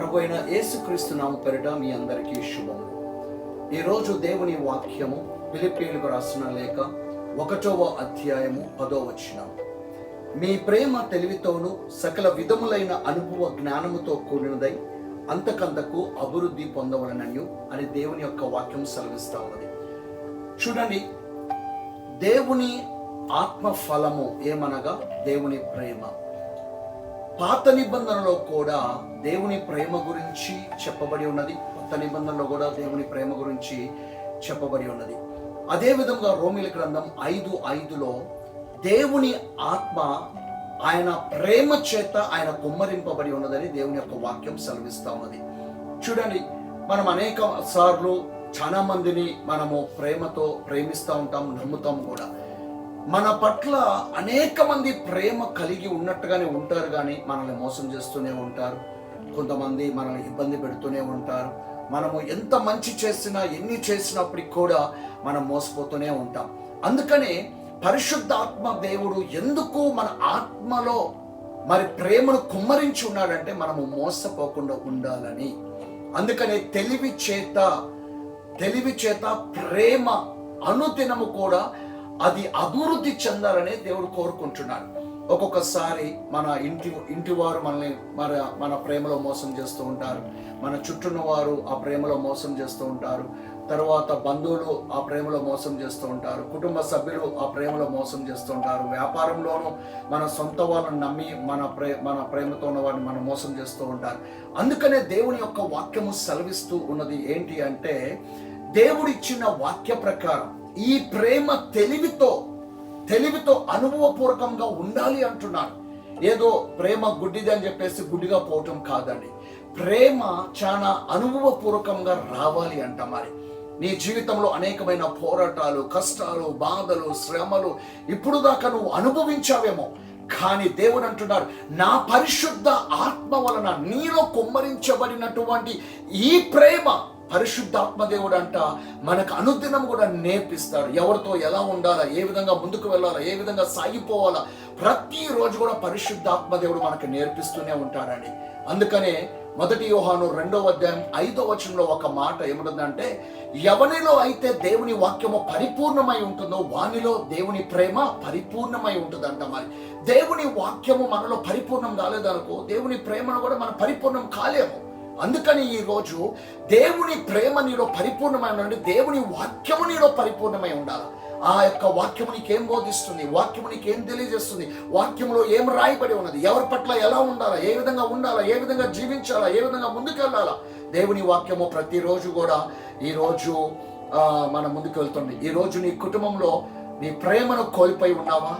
ప్రభు అయిన యేసుక్రీస్తు నామమున పేరిట మీ అందరికీ శుభములు. ఈరోజు దేవుని వాక్యము ఫిలిప్పీయులకు రాసిన లేఖ 1వ అధ్యాయము 10వ వచనం. మీ ప్రేమ తెలివితోను సకల విధములైన అనుభవ జ్ఞానముతో కూడినదై అంతకంతకు అభివృద్ధి పొందవలనని అని దేవుని యొక్క వాక్యం సెలవిస్తా ఉన్నది. చూడండి, దేవుని ఆత్మ ఫలము ఏమనగా దేవుని ప్రేమ. పాత నిబంధనలో కూడా దేవుని ప్రేమ గురించి చెప్పబడి ఉన్నది, కొత్త నిబంధనలో కూడా దేవుని ప్రేమ గురించి చెప్పబడి ఉన్నది. అదే విధంగా రోమీల గ్రంథం 5:5లో దేవుని ఆత్మ ఆయన ప్రేమ చేత ఆయన కుమ్మరింపబడి ఉన్నదని దేవుని యొక్క వాక్యం సెలవిస్తా ఉన్నది. చూడండి, మనం అనేక సార్లు చాలా మందిని మనము ప్రేమతో ప్రేమిస్తూ ఉంటాం, నమ్ముతాం కూడా. మన పట్ల అనేక మంది ప్రేమ కలిగి ఉన్నట్టుగానే ఉంటారు, కానీ మనల్ని మోసం చేస్తూనే ఉంటారు. కొంతమంది మనల్ని ఇబ్బంది పెడుతూనే ఉంటారు. మనము ఎంత మంచి చేసినా ఎన్ని చేసినప్పటికి కూడా మనం మోసపోతూనే ఉంటాం. అందుకనే పరిశుద్ధాత్మ దేవుడు ఎందుకు మన ఆత్మలో మరి ప్రేమను కుమ్మరించి ఉన్నాడంటే మనము మోసపోకుండా ఉండాలని. అందుకనే తెలివి చేత ప్రేమ అనుదినము కూడా అది అభివృద్ధి చెందాలనే దేవుడు కోరుకుంటున్నాడు. ఒక్కొక్కసారి మన ఇంటి వారు మనల్ని మన ప్రేమలో మోసం చేస్తూ ఉంటారు. మన చుట్టూన్న వారు ఆ ప్రేమలో మోసం చేస్తూ ఉంటారు. తర్వాత బంధువులు ఆ ప్రేమలో మోసం చేస్తూ ఉంటారు. కుటుంబ సభ్యులు ఆ ప్రేమలో మోసం చేస్తూ ఉంటారు. వ్యాపారంలోనూ మన సొంత వాళ్ళని నమ్మి మన ప్రేమతో ఉన్న వారిని మనం మోసం చేస్తూ ఉంటారు. అందుకనే దేవుని యొక్క వాక్యము సెలవిస్తూ ఉన్నది ఏంటి అంటే, దేవుడిచ్చిన వాక్య ప్రకారం ఈ ప్రేమ తెలివితో అనుభవపూర్వకంగా ఉండాలి అంటున్నాడు. ఏదో ప్రేమ గుడ్డిది అని చెప్పేసి గుడ్డిగా పోవటం కాదండి. ప్రేమ చాలా అనుభవపూర్వకంగా రావాలి అంట. మరి నీ జీవితంలో అనేకమైన పోరాటాలు, కష్టాలు, బాధలు, శ్రమలు ఇప్పుడు దాకా నువ్వు అనుభవించావేమో, కానీ దేవుడు అంటున్నాడు, నా పరిశుద్ధ ఆత్మ వలన నీలో కుమ్మరించబడినటువంటి ఈ ప్రేమ పరిశుద్ధాత్మ దేవుడు అంట మనకు అనుదినం కూడా నేర్పిస్తాడు. ఎవరితో ఎలా ఉండాలా, ఏ విధంగా ముందుకు వెళ్ళాలా, ఏ విధంగా సాగిపోవాలా, ప్రతిరోజు కూడా పరిశుద్ధాత్మ దేవుడు మనకు నేర్పిస్తూనే ఉంటాడండి. అందుకనే 1 యోహాను 2వ అధ్యాయం 5వ వచనంలో ఒక మాట ఏముంటుందంటే, ఎవనిలో అయితే దేవుని వాక్యము పరిపూర్ణమై ఉంటుందో వానిలో దేవుని ప్రేమ పరిపూర్ణమై ఉంటుందంట. మరి దేవుని వాక్యము మనలో పరిపూర్ణం కాలేదనుకో, దేవుని ప్రేమను కూడా మనం పరిపూర్ణం కాలేము. అందుకని ఈరోజు దేవుని ప్రేమ నీలో పరిపూర్ణమై ఉండాలి, దేవుని వాక్యము నీలో పరిపూర్ణమై ఉండాలి. ఆ యొక్క వాక్యము నీకేం బోధిస్తుంది, వాక్యము నీకేం తెలియజేస్తుంది, వాక్యంలో ఏం రాయబడి ఉన్నది, ఎవరి పట్ల ఎలా ఉండాలా, ఏ విధంగా ఉండాలా, ఏ విధంగా జీవించాలా, ఏ విధంగా ముందుకెళ్ళాలా, దేవుని వాక్యము ప్రతిరోజు కూడా ఈరోజు మన ముందుకు వెళ్తుంది. ఈరోజు నీ కుటుంబంలో నీ ప్రేమను కోల్పోయి ఉన్నావా?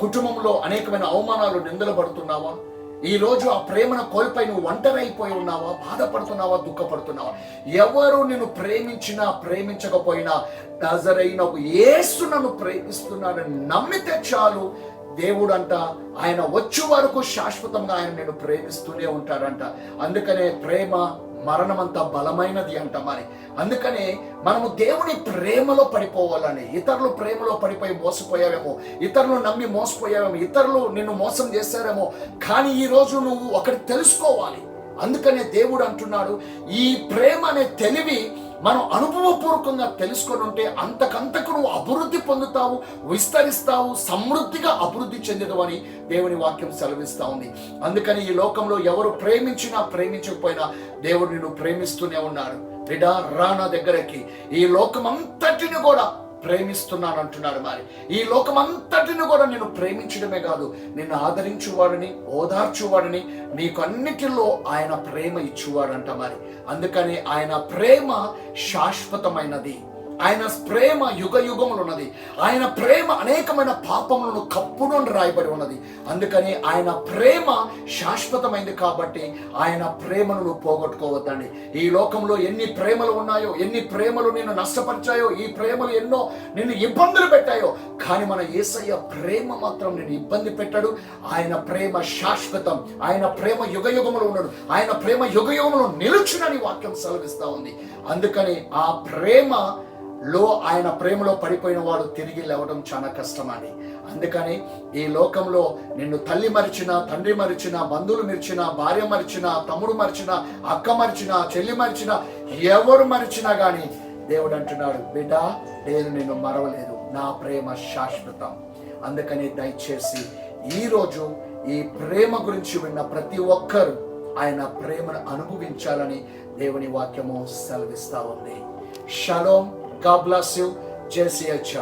కుటుంబంలో అనేకమైన అవమానాలు, నిందలు పడుతున్నావా? ఈ రోజు ఆ ప్రేమను కోల్పోయి నువ్వు ఒంటరి అయిపోయి ఉన్నావా? బాధపడుతున్నావా? దుఃఖపడుతున్నావా? ఎవరు నిన్ను ప్రేమించినా ప్రేమించకపోయినా నజరైన యేసు నన్ను ప్రేమిస్తున్నాడని నమ్మితే చాలు, దేవుడు అంట ఆయన వచ్చే వరకు శాశ్వతంగా ఆయన నేను ప్రేమిస్తూనే ఉంటాడంట. అందుకనే ప్రేమ మరణమంతా బలమైనది అంట. మరి అందుకనే మనము దేవుని ప్రేమలో పడిపోవాలని. ఇతరులు ప్రేమలో పడిపోయి మోసపోయావేమో, ఇతరులు నమ్మి మోసపోయావేమో, ఇతరులు నిన్ను మోసం చేశారేమో, కానీ ఈరోజు నువ్వు ఒకటి తెలుసుకోవాలి. అందుకనే దేవుడు అంటున్నాడు, ఈ ప్రేమ అనే తెలివి మనం అనుభవపూర్వకంగా తెలుసుకొని ఉంటే అంతకంతకు నువ్వు అభివృద్ధి పొందుతావు, విస్తరిస్తావు, సమృద్ధిగా అభివృద్ధి చెందదు దేవుని వాక్యం సెలవిస్తా ఉంది. అందుకని ఈ లోకంలో ఎవరు ప్రేమించినా ప్రేమించకపోయినా దేవుడు నిన్ను ప్రేమిస్తూనే ఉన్నాడు. బిడ్డ, రా నా దగ్గరకి, ఈ లోకమంతటిని కూడా ప్రేమిస్తున్నాను అంటున్నాడు. మరి ఈ లోకమంతటిని కూడా నేను ప్రేమించడమే కాదు, నిన్ను ఆదరించువాడిని, ఓదార్చువాడిని, నీకు అన్నిటిలో ఆయన ప్రేమ ఇచ్చువాడంట. మరి అందుకని ఆయన ప్రేమ శాశ్వతమైనది, ఆయన ప్రేమ యుగ యుగములు ఉన్నది, ఆయన ప్రేమ అనేకమైన పాపములను కప్పును రాయబడి ఉన్నది. అందుకని ఆయన ప్రేమ శాశ్వతమైంది కాబట్టి ఆయన ప్రేమను నువ్వు పోగొట్టుకోవద్దండి. ఈ లోకంలో ఎన్ని ప్రేమలు ఉన్నాయో, ఎన్ని ప్రేమలు నిన్ను నష్టపరిచాయో, ఈ ప్రేమలు ఎన్నో నిన్ను ఇబ్బందులు పెట్టాయో, కానీ మన యేసయ్య ప్రేమ మాత్రం నిన్ను ఇబ్బంది పెట్టాడు. ఆయన ప్రేమ శాశ్వతం, ఆయన ప్రేమ యుగ యుగములు ఉన్నాడు, ఆయన ప్రేమ యుగ యుగములు నిలుచునని వాక్యం సెలవిస్తా ఉంది. అందుకని ఆ ప్రేమ ఆయన ప్రేమలో పడిపోయిన వాడు తిరిగి లేవడం చాలా కష్టమని. అందుకని ఈ లోకంలో నిన్ను తల్లి మరిచిన, తండ్రి మరిచిన, బంధువులు మరిచిన, భార్య మరిచిన, తమ్ముడు మరిచిన, అక్క మరిచిన, చెల్లి మరిచిన, ఎవరు మరిచినా కానీ దేవుడు అంటున్నాడు, బిడ్డ నేను నిన్ను మరవలేదు, నా ప్రేమ శాశ్వతం. అందుకని దయచేసి ఈరోజు ఈ ప్రేమ గురించి విన్న ప్రతి ఒక్కరు ఆయన ప్రేమను అనుభవించాలని దేవుని వాక్యము సెలవిస్తా ఉంది. షలోమ్, గాడ్ బ్లెస్ యు, జై సిహెచ్.